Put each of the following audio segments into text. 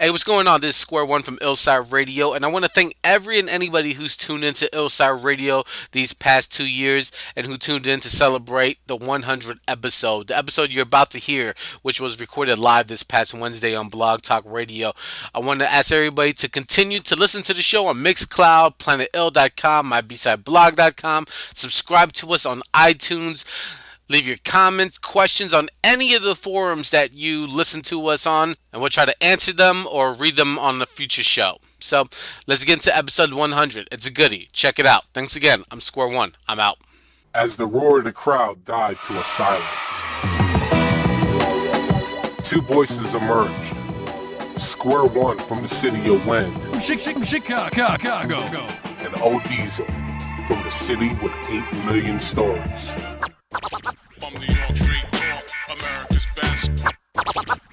Hey, what's going on? This is Square One from IllSide Radio, and I want to thank every and anybody who's tuned into IllSide Radio these past 2 years and who tuned in to celebrate the 100th episode. The episode you're about to hear, which was recorded live this past Wednesday on Blog Talk Radio. I want to ask everybody to continue to listen to the show on Mixcloud, PlanetIll.com, MyBesideBlog.com. Subscribe to us on iTunes. Leave your comments, questions on any of the forums that you listen to us on, and we'll try to answer them or read them on the future show. So let's get into episode 100. It's a goodie. Check it out. Thanks again. I'm Square One. I'm out. As the roar of the crowd died to a silence, two voices emerged. Square One from the city of Wind, Chicago, and O Diesel from the city with 8 million stars. From New York Street Talk, America's best.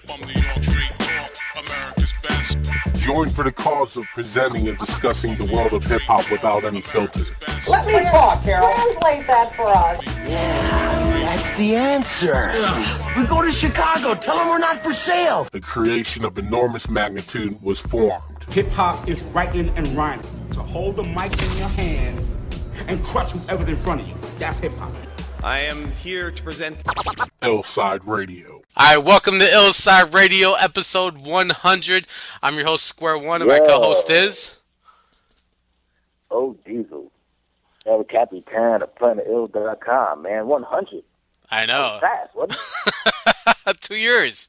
From New York Street Talk, America's best. Join for the cause of presenting and discussing the world of hip-hop without any filter. Let me talk, Carol. Translate that for us. Yeah, that's the answer. We go to Chicago, tell them we're not for sale. The creation of enormous magnitude was formed. Hip-hop is writing and rhyming. To hold the mic in your hand and crush whoever's in front of you. That's hip-hop. I am here to present IllSide Radio. All right, welcome to IllSide Radio, episode 100. I'm your host, Square One, and my co-host is... Oh, Diesel. El Capitan of PlanetIll.com, man. 100. I know. Fast, wasn't it? 2 years.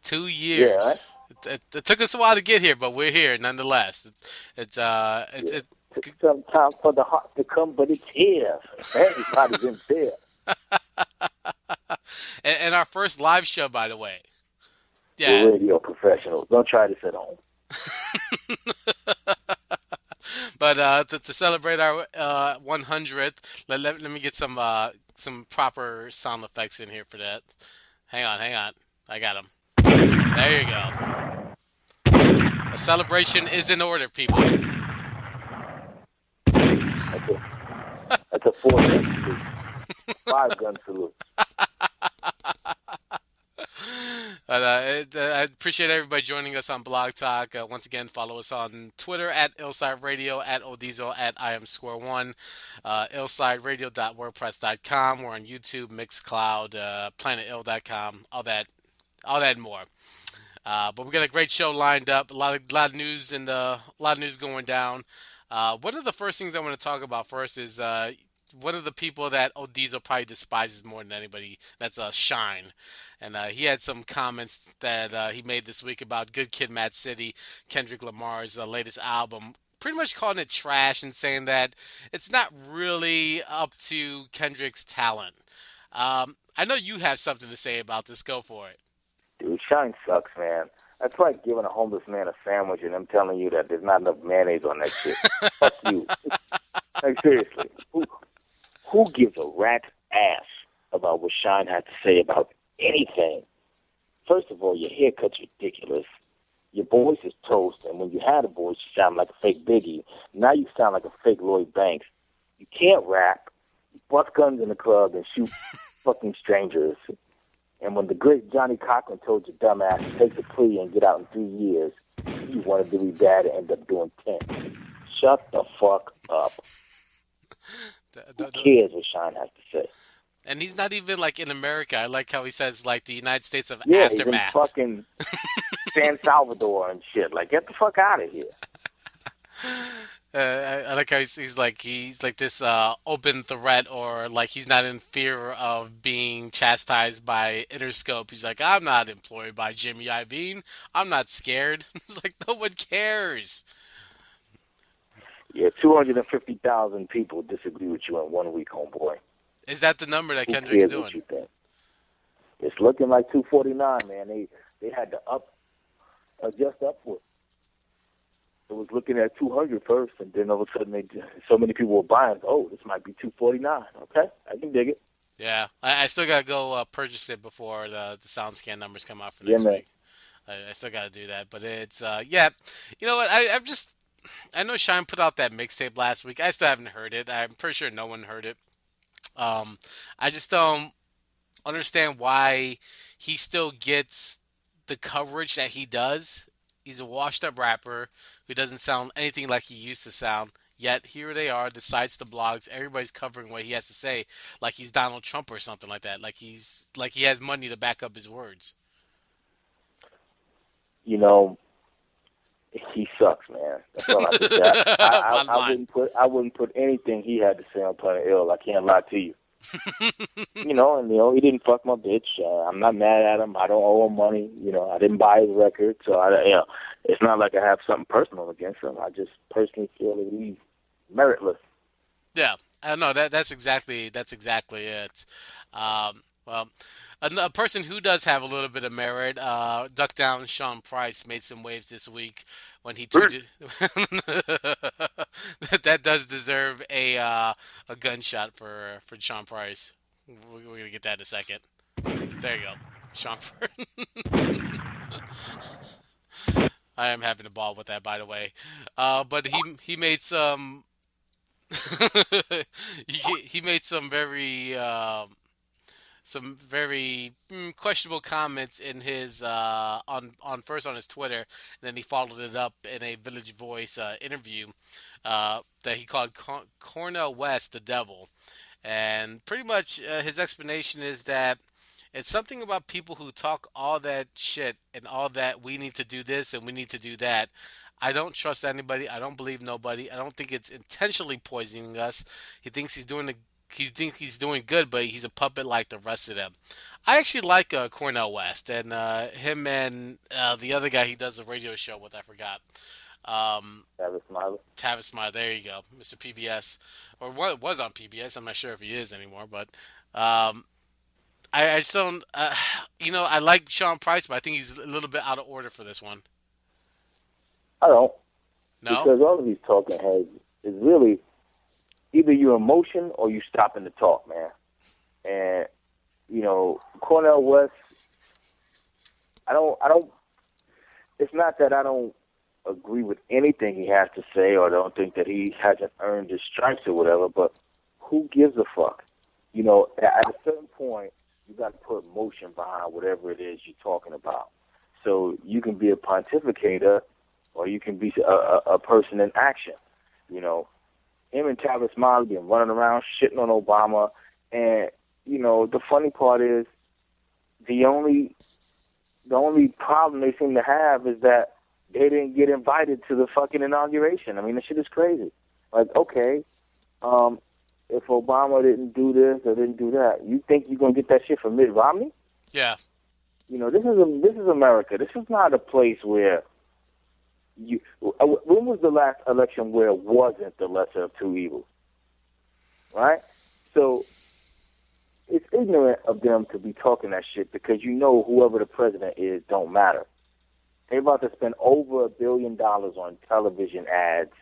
2 years. Yeah, right? It took us a while to get here, but we're here nonetheless. It took some time for the heart to come, but it's here. Everybody's in there. and our first live show, by the way. Yeah. We're radio professionals. Don't try this at home. But to celebrate our 100th, let me get some proper sound effects in here for that. Hang on. I got them. There you go. A celebration is in order, people. That's a 4-gun salute. 5-gun salute. But I appreciate everybody joining us on Blog Talk. Once again, follow us on Twitter at IllSide Radio, at Odizo, at I am Square One, illsideradio.wordpress.com. We're on YouTube, Mixcloud, PlanetIll.com, all that and more. But we got a great show lined up. A lot of news and a lot of news going down. One of the first things I want to talk about first is one of the people that Odizo probably despises more than anybody. That's Shyne. And he had some comments that he made this week about Good Kid, Mad City, Kendrick Lamar's latest album, pretty much calling it trash and saying that it's not really up to Kendrick's talent. I know you have something to say about this. Go for it. Dude, Shyne sucks, man. That's like giving a homeless man a sandwich and them telling you that there's not enough mayonnaise on that shit. Fuck you. Like, seriously. Who gives a rat's ass about what Shyne had to say about anything? First of all, your haircut's ridiculous. Your voice is toast, and when you had a voice, you sound like a fake Biggie. Now you sound like a fake Lloyd Banks. You can't rap. You bust guns in the club and shoot fucking strangers. And when the great Johnny Cochran told your dumb ass to take the plea and get out in 3 years, you wanted to be bad and end up doing 10. Shut the fuck up. Who cares what Shyne has to say? And he's not even, like, in America. I like how he says, like, the United States of Aftermath. Aftermath. He's in fucking San Salvador and shit. Like, get the fuck out of here. I like how he's like this open threat, or like he's not in fear of being chastised by Interscope. He's like, I'm not employed by Jimmy Iovine. I'm not scared. It's like, no one cares. Yeah, 250,000 people disagree with you in 1 week, homeboy. Is that the number that Kendrick's doing? What you think? It's looking like 249, man. They had to adjust upward. It was looking at 200 first, and then all of a sudden, so many people were buying. Oh, this might be 249. Okay, I can dig it. Yeah, I still gotta go purchase it before the SoundScan numbers come out for next week. I still gotta do that, but it's yeah. You know what? I know Shyne put out that mixtape last week. I still haven't heard it. I'm pretty sure no one heard it. I just don't understand why he still gets the coverage that he does He's a washed-up rapper who doesn't sound anything like he used to sound. Yet here they are, the sites, the blogs, everybody's covering what he has to say, like he's Donald Trump or something like that. Like he has money to back up his words. You know, he sucks, man. That's all I could say. I wouldn't put anything he had to say on Planet Ill. I can't lie to you. You know, and he didn't fuck my bitch. I'm not mad at him. I don't owe him money. You know, I didn't buy his record, so it's not like I have something personal against him. I just personally feel that he's meritless. Yeah, I know that's exactly it. Well, a person who does have a little bit of merit, Duck Down Sean Price made some waves this week when he tweeted that does deserve a gunshot for Sean Price. We're gonna get that in a second. There you go, Sean Price. I am having a ball with that, by the way. But he made some. he made some very questionable comments in his on his Twitter, and then he followed it up in a Village Voice interview that he called Cornel West the devil, and pretty much his explanation is that it's something about people who talk all that shit and all that we need to do this and we need to do that. I don't trust anybody. I don't believe nobody. I don't think it's intentionally poisoning us. He thinks he's doing good, but he's a puppet like the rest of them. I actually like Cornel West and him and the other guy he does a radio show with. I forgot. Tavis Smiley. There you go, Mr. PBS, or what was on PBS. I'm not sure if he is anymore, but I just don't. I like Sean Price, but I think he's a little bit out of order for this one. I don't. No? Because all of these talking heads is really either your emotion or you stopping to talk, man. And, Cornel West, it's not that I don't agree with anything he has to say or don't think that he hasn't earned his stripes or whatever, but who gives a fuck? At a certain point, you got to put emotion behind whatever it is you're talking about. So you can be a pontificator or you can be a person in action. Him and Tavis Smiley been running around shitting on Obama, and the funny part is the only problem they seem to have is that they didn't get invited to the fucking inauguration. I mean, this shit is crazy. Like, okay, if Obama didn't do this or didn't do that, you think you're gonna get that shit from Mitt Romney? Yeah. This is America. This is not a place where when was the last election where it wasn't the lesser of two evils? Right? So it's ignorant of them to be talking that shit because whoever the president is don't matter. They're about to spend over $1 billion on television ads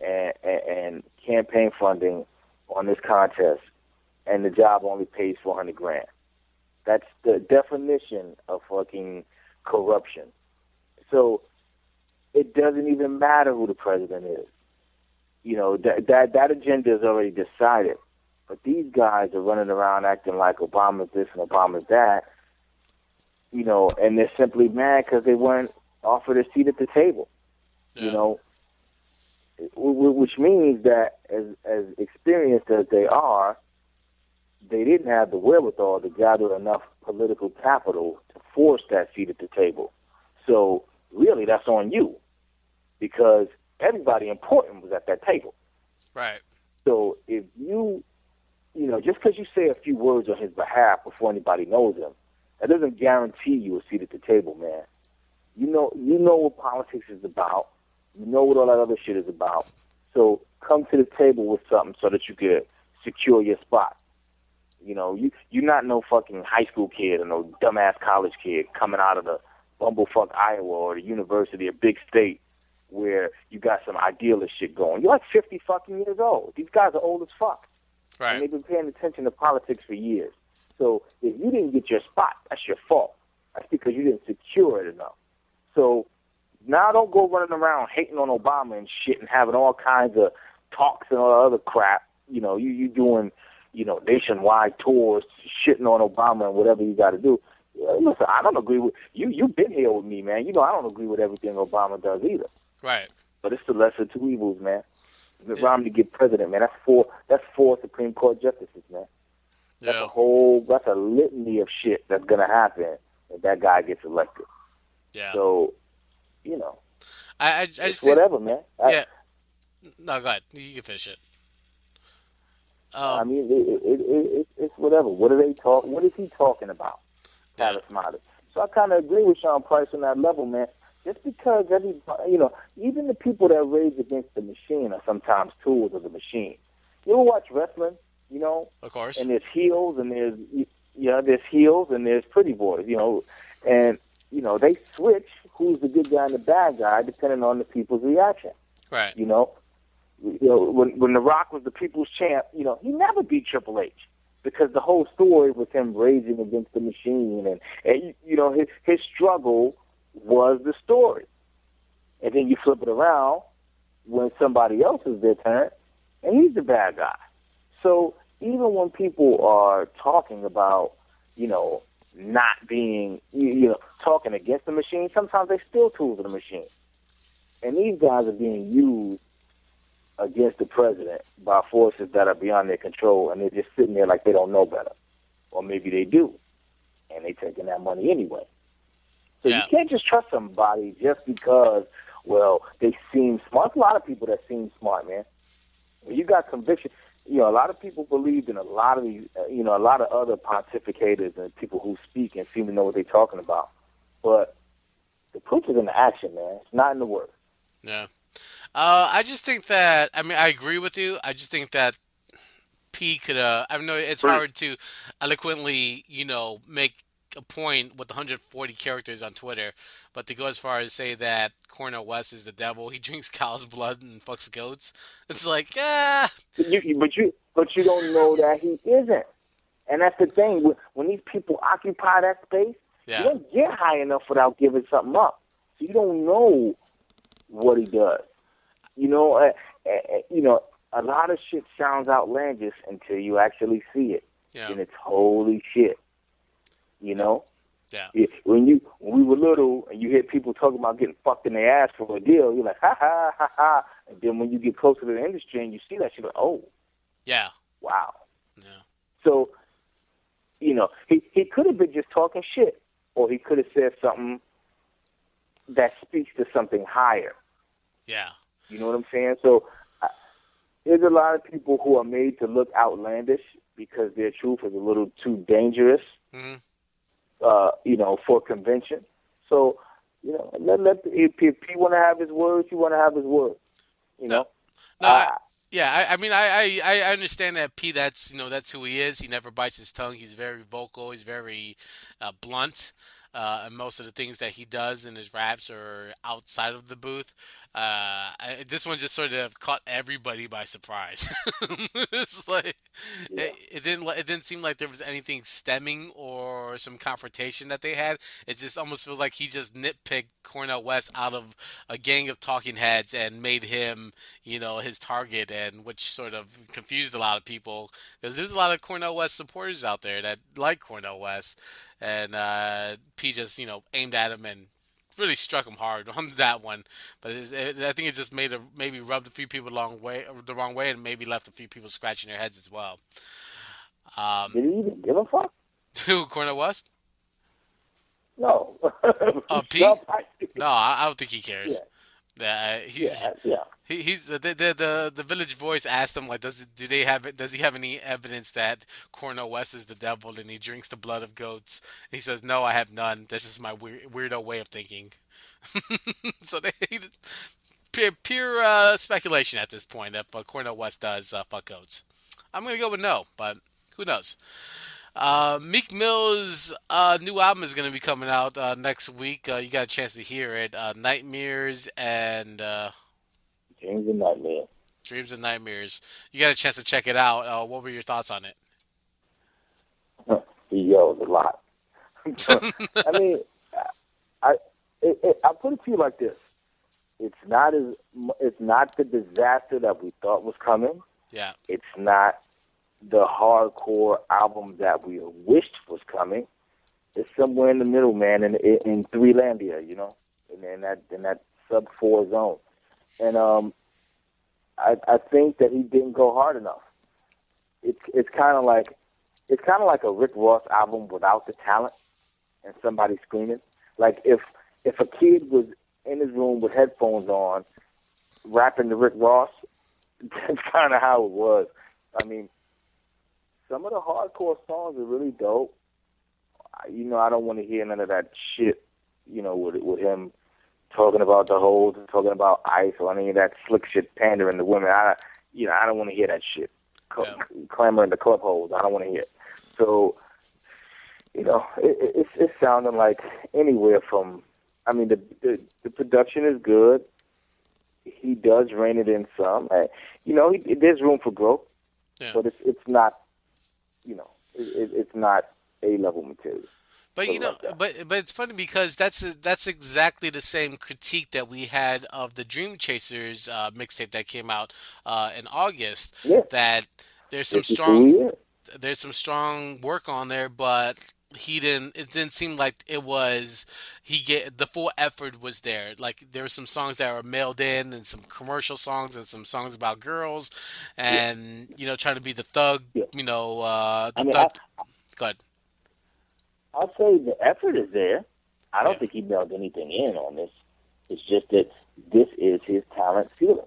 and campaign funding on this contest, and the job only pays $400,000. That's the definition of fucking corruption. So it doesn't even matter who the president is. That agenda is already decided. But these guys are running around acting like Obama's this and Obama's that, and they're simply mad because they weren't offered a seat at the table. Yeah. Which means that as experienced as they are, they didn't have the wherewithal to gather enough political capital to force that seat at the table. So really, that's on you, because everybody important was at that table. Right. So if just because you say a few words on his behalf before anybody knows him, that doesn't guarantee you a seat at the table, man. You know what politics is about. You know what all that other shit is about. So come to the table with something so that you could secure your spot. You're not no fucking high school kid or no dumbass college kid coming out of the bumblefuck Iowa or the university or big state where you got some idealist shit going. You're like 50 fucking years old. These guys are old as fuck. Right. And they've been paying attention to politics for years. So if you didn't get your spot, that's your fault. That's because you didn't secure it enough. So now don't go running around hating on Obama and shit and having all kinds of talks and all that other crap. You doing, nationwide tours, shitting on Obama and whatever you got to do. Listen, I don't agree with you. You've been here with me, man. You know I don't agree with everything Obama does either. Right. But it's the lesser of two evils, man. Mitt Romney to get president, man. That's four Supreme Court justices, man. That's a litany of shit that's gonna happen if that guy gets elected. Yeah. So, you know, I just whatever, man. Yeah. No, go ahead. You can finish it. I mean, it's whatever. What are they talk? What is he talking about? Charismatic. So I kind of agree with Sean Price on that level, man. Just because even the people that rage against the machine are sometimes tools of the machine. You ever watch wrestling? You know, of course. And there's heels and there's heels and there's pretty boys. You know, and they switch who's the good guy and the bad guy depending on the people's reaction. Right. You know, when The Rock was the people's champ, he never beat Triple H because the whole story was him raging against the machine, and his struggle was the story. And then you flip it around when somebody else is their turn, and he's the bad guy. So even when people are talking about, not being, talking against the machine, sometimes they're still tools of the machine. And these guys are being used against the president by forces that are beyond their control, and they're just sitting there like they don't know better. Or maybe they do, and they're taking that money anyway. So you can't just trust somebody just because, they seem smart. There's a lot of people that seem smart, man. When you got conviction, a lot of people believed in a lot of these, a lot of other pontificators and people who speak and seem to know what they're talking about. But the proof is in the action, man. It's not in the words. Yeah. I just think that, I agree with you. I just think that P could, I know it's hard to eloquently, make a point with 140 characters on Twitter, but to go as far as say that Cornel West is the devil, he drinks cow's blood and fucks goats, it's like, But you don't know that he isn't. And that's the thing. When these people occupy that space, you don't get high enough without giving something up. So you don't know what he does. A lot of shit sounds outlandish until you actually see it. Yeah. And it's holy shit. Yeah. When we were little and you hear people talking about getting fucked in their ass for a deal, you're like, ha ha ha ha. And then when you get closer to the industry and you see that, you're like, oh. Yeah. Wow. Yeah. So, he could have been just talking shit, or he could have said something that speaks to something higher. Yeah. You know what I'm saying? So there's a lot of people who are made to look outlandish because their truth is a little too dangerous, for convention. So, if he want to have his words, you want to have his words. I understand that P. That's who he is. He never bites his tongue. He's very vocal. He's very blunt. And most of the things that he does in his raps are outside of the booth. This one just sort of caught everybody by surprise. It's like it didn't seem like there was anything stemming or some confrontation that they had. It just almost feels like he just nitpicked Cornel West out of a gang of talking heads and made him, his target, and which sort of confused a lot of people because there's a lot of Cornel West supporters out there that like Cornel West. And P just, aimed at him and really struck him hard on that one. But I think it just maybe rubbed a few people the wrong way and maybe left a few people scratching their heads as well. Did he even give a fuck? Who, Cornel West? No. P? No, I don't think he cares. He's the Village Voice asked him like, does he have any evidence that Cornel West is the devil and he drinks the blood of goats? And he says, no, I have none. That's just my weirdo way of thinking. So pure speculation at this point if Cornel West does fuck goats. I'm gonna go with no, but who knows? Meek Mill's new album is going to be coming out next week. You got a chance to hear it. Nightmares and... Dreams and Nightmares. Dreams and Nightmares. You got a chance to check it out. What were your thoughts on it? He yells a lot. I'll put it to you like this. It's not the disaster that we thought was coming. Yeah. It's not the hardcore album that we wished was coming, it's somewhere in the middle, man, in Threelandia, you know, in that sub-4 zone. And I think that he didn't go hard enough. It's kind of like a Rick Ross album without the talent and somebody screaming. Like if a kid was in his room with headphones on, rapping to Rick Ross, that's kind of how it was. I mean, some of the hardcore songs are really dope. You know, I don't want to hear none of that shit, you know, with him talking about the hoes and talking about ice or any of that slick shit pandering to women. I don't want to hear that shit. Clamoring the club hoes. I don't want to hear it. So, you know, it's sounding like anywhere from, I mean, the production is good. He does rein it in some. You know, there's room for growth, but it's not, you know, it's not A-level material. But you know, but it's funny because that's exactly the same critique that we had of the Dream Chasers mixtape that came out in August. Yeah. That there's some strong work on there, but it didn't seem like it was the full effort was there. Like there were some songs that were mailed in and some commercial songs and some songs about girls and you know, trying to be the thug, you know, thug. Go ahead. I'll say the effort is there. I don't think he mailed anything in on this. It's just that this is his talent ceiling.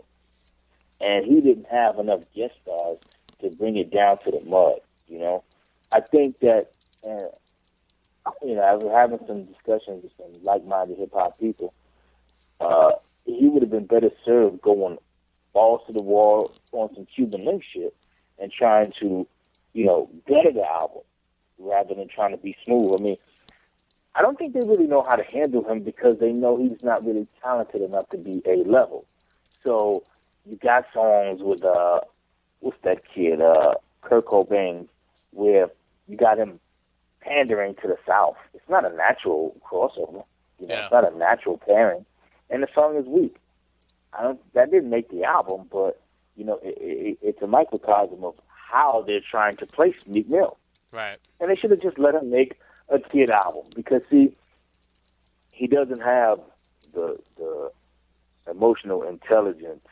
And he didn't have enough guest stars to bring it down to the mud, you know. I think that, you know, I was having some discussions with some like-minded hip-hop people. He would have been better served going balls to the wall on some Cuban link shit and trying to, you know, better the album, rather than trying to be smooth. I mean, I don't think they really know how to handle him because they know he's not really talented enough to be A-level. So you got songs with, what's that kid, Kurt Cobain, where you got him pandering to the South. It's not a natural crossover. You know, it's not a natural pairing. And the song is weak. That didn't make the album, but, you know, it's a microcosm of how they're trying to place Meek Mill. Right. And they should have just let him make a kid album because, see, he doesn't have the emotional intelligence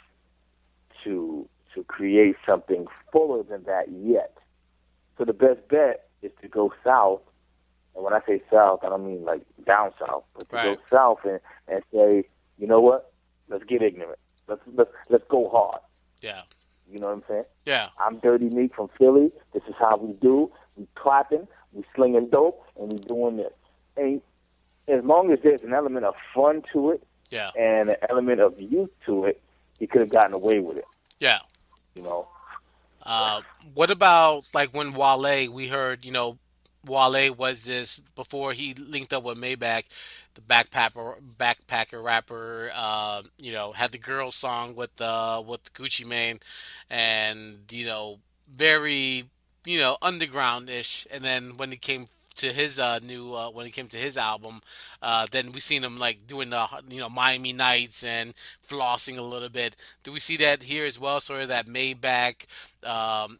to create something fuller than that yet. So the best bet is to go south. And when I say south, I don't mean like down south, but to go south and say, you know what? Let's get ignorant. Let's go hard. Yeah. You know what I'm saying? Yeah. I'm Dirty Meek from Philly. This is how we do. We clapping, we slinging dope, and we doing this. And as long as there's an element of fun to it, and an element of youth to it, he could have gotten away with it. Yeah. You know. What about like when Wale? We heard, you know, Wale was this before he linked up with Maybach, the backpacker rapper. You know, had the girl song with Gucci Mane, and you know, very, you know, underground-ish. And then when it came to his when it came to his album, then we seen him like doing the, you know, Miami Nights and flossing a little bit. Do we see that here as well? Sort of that Maybach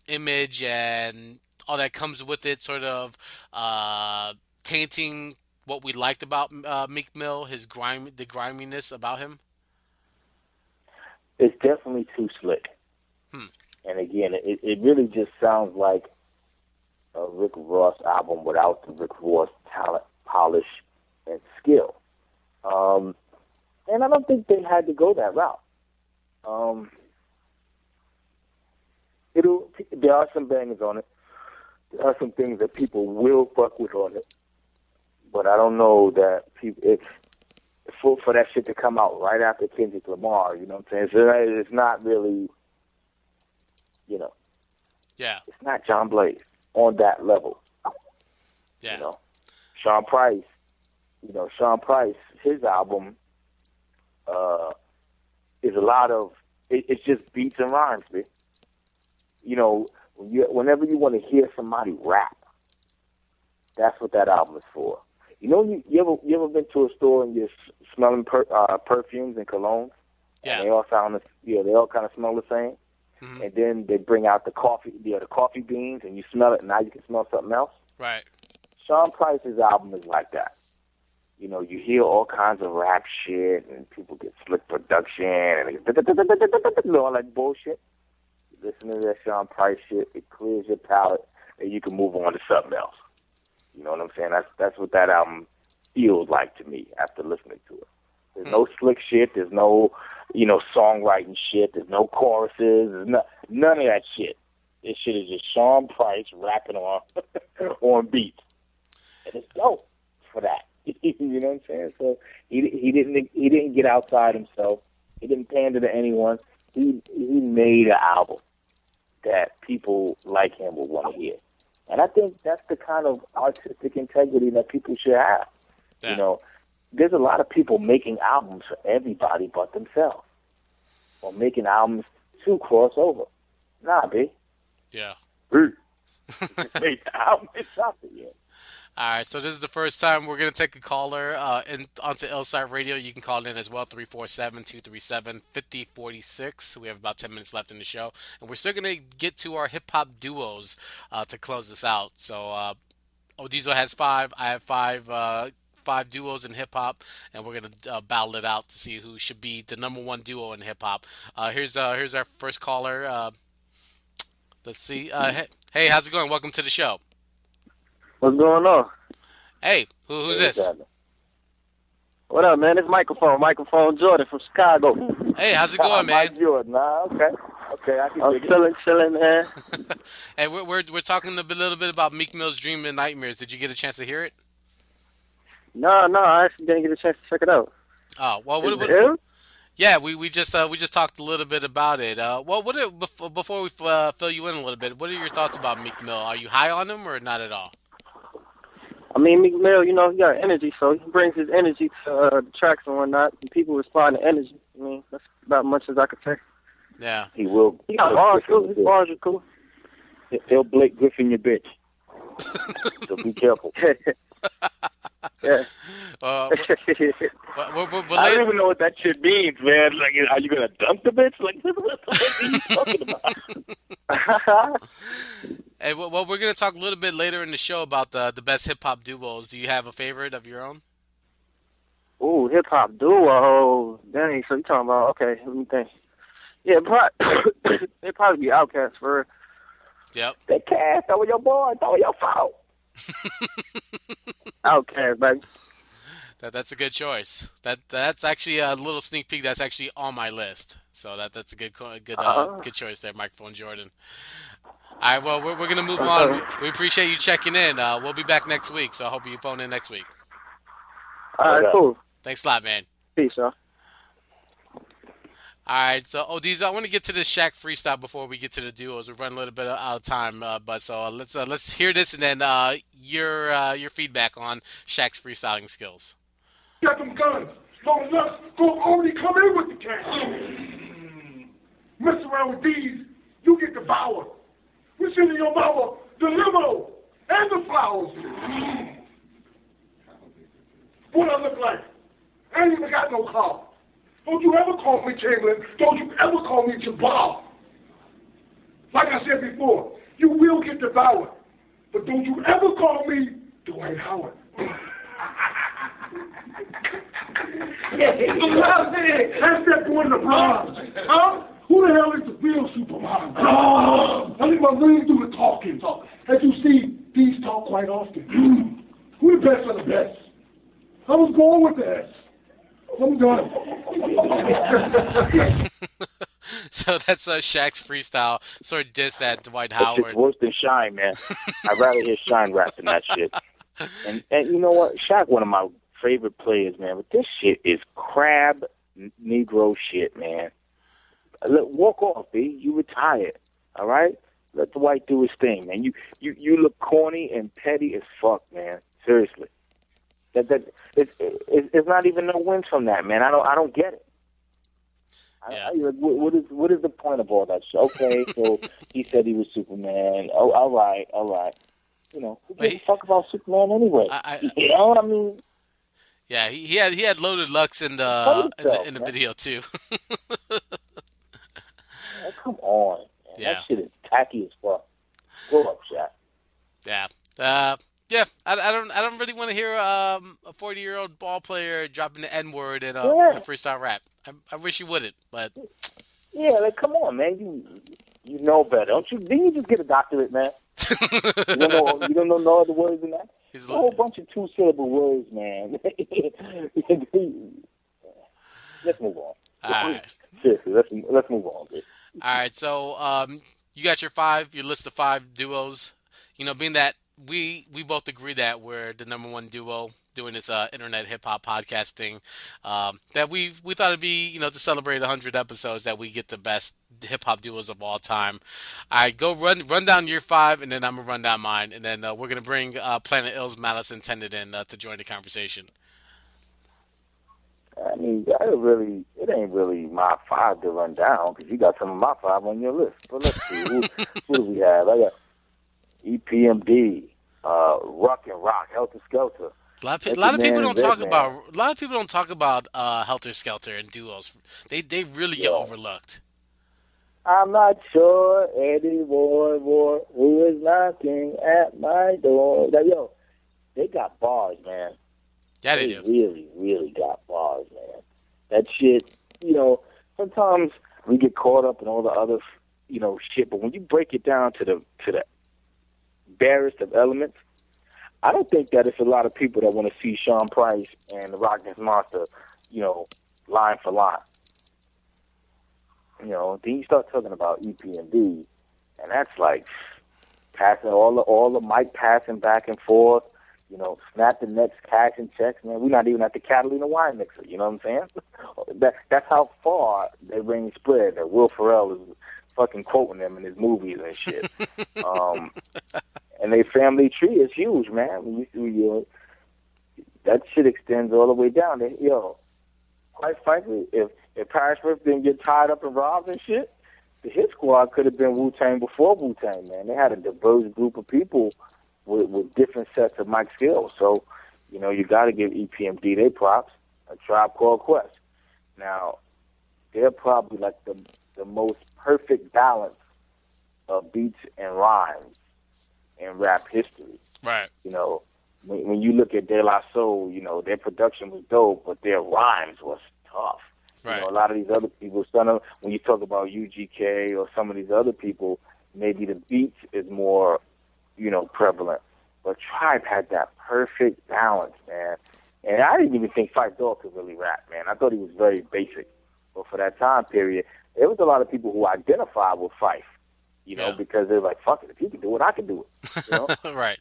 image and all that comes with it, sort of tainting what we liked about Meek Mill, the griminess about him. It's definitely too slick. And again, it really just sounds like a Rick Ross album without the Rick Ross talent, polish, and skill. And I don't think they had to go that route. There are some bangers on it. There are some things that people will fuck with on it. But I don't know that for that shit to come out right after Kendrick Lamar, you know what I'm saying? So it's not really, you know. Yeah. It's not John Blaze on that level. Yeah. You know, Sean Price, his album is a lot of, it's just beats and rhymes, man. You know, whenever you want to hear somebody rap, that's what that album is for. You know, you ever been to a store and you're smelling perfumes and colognes? Yeah. And they all they all kind of smell the same. Mm-hmm. And then they bring out the coffee beans, and you smell it, and now you can smell something else. Right. Sean Price's album is like that. You know, you hear all kinds of rap shit, and people get slick production, and all that bullshit. You listen to that Sean Price shit, it clears your palate, and you can move on to something else. You know what I'm saying? That's what that album feels like to me after listening to it. There's no slick shit. There's no, songwriting shit. There's no choruses. There's none of that shit. This shit is just Sean Price rapping on beats, and it's dope for that. You know what I'm saying? So he didn't get outside himself. He didn't pander to anyone. He made an album that people like him will want to hear, and I think that's the kind of artistic integrity that people should have. Yeah. You know, there's a lot of people making albums for everybody but themselves, or making albums to cross over. Nah, B. Yeah. Made the album. It's out there. All right, so this is the first time we're going to take a caller onto IllSide Radio. You can call in as well, 347-237-5046. We have about 10 minutes left in the show. And we're still going to get to our hip-hop duos to close this out. So Odizo has 5. I have 5 duos in hip-hop, and we're going to battle it out to see who should be the number 1 duo in hip-hop. Here's our first caller. Let's see. Hey, how's it going? Welcome to the show. What's going on? Hey, who's this? What up, man? It's Microphone Jordan from Chicago. Hey, how's it going, man? Mike Jordan. Nah, okay, I can I'm chilling, man. Hey, we're talking a little bit about Meek Mill's Dream and Nightmares. Did you get a chance to hear it? No, I actually didn't get a chance to check it out. Oh, well, yeah, we just talked a little bit about it. Before we fill you in a little bit, what are your thoughts about Meek Mill? Are you high on him or not at all? I mean, Meek Mill, he got energy, so he brings his energy to the tracks and whatnot, and people respond to energy. I mean, that's about much as I could say. Yeah. He will. He got bars, too. His bars are cool. He'll Blake Griffin your bitch. So be careful. Yeah. I don't even know what that shit means, man. Like, are you gonna dunk the bitch? Like, what are you talking about? Hey, well, we're gonna talk a little bit later in the show about the best hip hop duos. Do you have a favorite of your own? Ooh, hip hop duo. Dang, so you talking about? Okay, let me think. Yeah, it'd probably be Outkast for real. Yep. They cast over your boy. It's over your fault. Outkast, baby. That's a good choice. That's actually a little sneak peek. That's actually on my list. So that's a good choice there, Microphone Jordan. All right, well, we're gonna move on. We appreciate you checking in. We'll be back next week, so I hope you phone in next week. All right, cool. Thanks a lot, man. Peace, y'all. All right, so Odizo, I want to get to the Shaq freestyle before we get to the duos. We're running a little bit out of time, but let's hear this and then your feedback on Shaq's freestyling skills. Got them guns. Long enough, go already come in with the cash. Mess around with these, you get devoured. We sending your mama the limo and the flowers. What I look like? I ain't even got no car. Don't you ever call me Chamberlain. Don't you ever call me Jabbar. Like I said before, you will get devoured. But don't you ever call me Dwight Howard. That's that boy in the bronze. Huh? Who the hell is the real Superman? I think my ring do the talking. As you see, these talk quite often. Who the best of the best? I was going with the S. I'm done. So that's Shaq's freestyle sort of diss at Dwight Howard. It's worse than Shyne, man. I'd rather hear Shyne rap than that shit. And you know what? Shaq, one of my favorite players, man. But this shit is crab Negro shit, man. Walk off, B. You retired, all right? Let the white do his thing, man. You look corny and petty as fuck, man. Seriously. It's not even no wins from that, man. I don't get it. Yeah. What is the point of all that shit? Okay, so he said he was Superman. Oh, all right. You know, who gives a fuck about Superman anyway? You know what I mean? Yeah, he had Loaded Lux in the video too. Man, come on, man. Yeah. That shit is tacky as fuck. Grow up, Shaq. Yeah. Yeah, I don't really want to hear a 40-year-old ball player dropping the N word in Yeah. a freestyle rap. I wish you wouldn't, but Yeah, like come on, man. You know better, don't you? Didn't you just get a doctorate, man? You don't know no other words than that? He's A whole bunch of 2-syllable words, man. Let's move on. All right. Seriously, let's move on, bitch. All right, so you got your list of 5 duos. You know, being that we both agree that we're the number one duo doing this internet hip hop podcast thing. That we thought it'd be, to celebrate 100 episodes, that we get the best hip hop duos of all time. All right, go run down your 5, and then I'm gonna run down mine, and then we're gonna bring Planet Ill's Malice Intended in to join the conversation. I mean, it ain't really my 5 to run down because you got some of my 5 on your list. But let's see, who do we have? I got EPMD, Ruck and Rock, Helter Skelter. A lot of people don't talk about Helter Skelter and duos. They really get overlooked. I'm not sure Eddie War who is knocking at my door. Yo, they got bars, man. Yeah, they do. Really, really got bars, man. That shit, sometimes we get caught up in all the other, shit. But when you break it down to the barest of elements, I don't think that it's a lot of people that want to see Sean Price and the Rock Against Monster, line for line. Then you start talking about EPMD, and that's like passing all the mic passing back and forth. Snap the necks, cash and checks, man. We're not even at the Catalina wine mixer. You know what I'm saying? That's how far they range spread. That Will Ferrell is fucking quoting them in his movies and shit. And their family tree is huge, man. That shit extends all the way down. Quite frankly, if Paris Riff didn't get tied up and robbed and shit, the Hit Squad could have been Wu-Tang before Wu-Tang, man. They had a diverse group of people with different sets of mic skills. So, you got to give EPMD their props. A Tribe Called Quest. Now, they're probably like the most perfect balance of beats and rhymes in rap history. Right. When you look at De La Soul, their production was dope, but their rhymes was tough. Right. A lot of these other people, when you talk about UGK or some of these other people, maybe the beats is more, prevalent. But Tribe had that perfect balance, man. And I didn't even think Phife Dawg could really rap, man. I thought he was very basic. But for that time period, there was a lot of people who identified with Phife, because they're like, fuck it, if he can do it, I can do it. Right.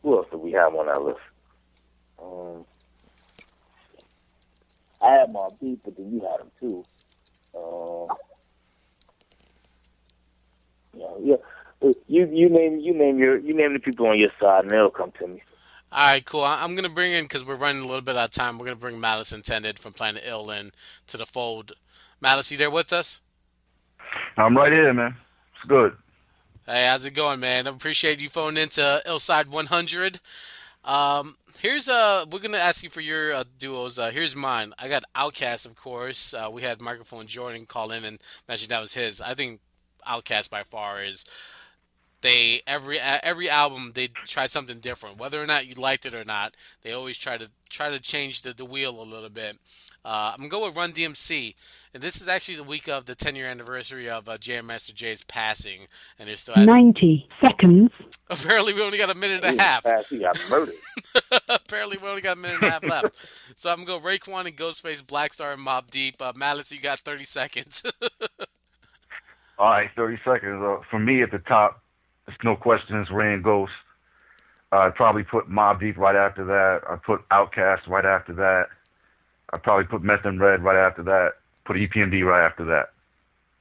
Who else do we have on that list? I had my beat, but then you had him too. You name the people on your side, and they'll come to me. All right, cool. I'm gonna bring in, because we're running a little bit out of time. We're gonna bring Malice Intended from Planet Ill in to the fold. Malice, you there with us? I'm right here, man. It's good. Hey, how's it going, man? I appreciate you phoning into IllSide 100. We're gonna ask you for your duos. Here's mine. I got Outkast, of course. We had Microphone Jordan call in and mention that was his. I think Outkast by far is. Every album they try something different, whether or not you liked it or not. They always try to change the wheel a little bit. I'm gonna go with Run DMC, and this is actually the week of the 10-year anniversary of Jam Master Jay's passing, and there's still 90 seconds. Apparently, we only got a minute and a half. He got murdered. Apparently, we only got a minute and a half left. So I'm gonna go Raekwon and Ghostface, Blackstar, and Mobb Deep. Malice, you got 30 seconds. All right, 30 seconds. For me, at the top, there's no questions, Rain Ghost. I'd probably put Mobb Deep right after that. I'd put Outkast right after that. I'd probably put Meth and Red right after that. Put EPMD right after that.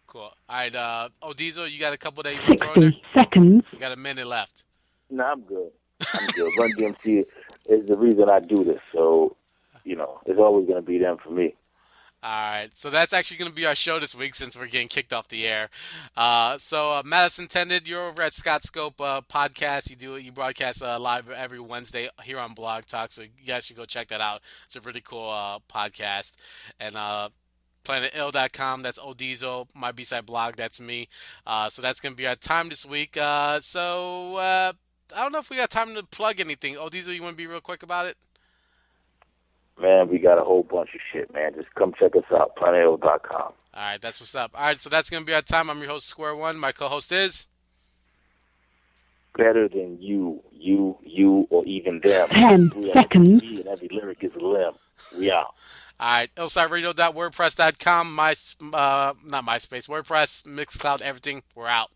Cool. All right, Diesel, you got a couple that you want to throw in there? 60 seconds. You got a minute left. No, I'm good. Run DMC is the reason I do this, so, it's always going to be them for me. All right, so that's actually going to be our show this week since we're getting kicked off the air. So Malice Intended, you're over at Scott Scope Podcast. You broadcast live every Wednesday here on Blog Talk, so you guys should go check that out. It's a really cool podcast. And PlanetIll.com, that's Odizo. My B-Side blog, that's me. So that's going to be our time this week. I don't know if we got time to plug anything. Odizo, you want to be real quick about it? Man, we got a whole bunch of shit, man. Just come check us out, PlanetIll.com. All right, that's what's up. All right, so that's going to be our time. I'm your host, Square One. My co-host is... Better than you, or even them. 10 seconds. And every lyric is a limb. We out. All right, IllSideRadio.wordpress.com, not MySpace, WordPress, Mixcloud, everything. We're out.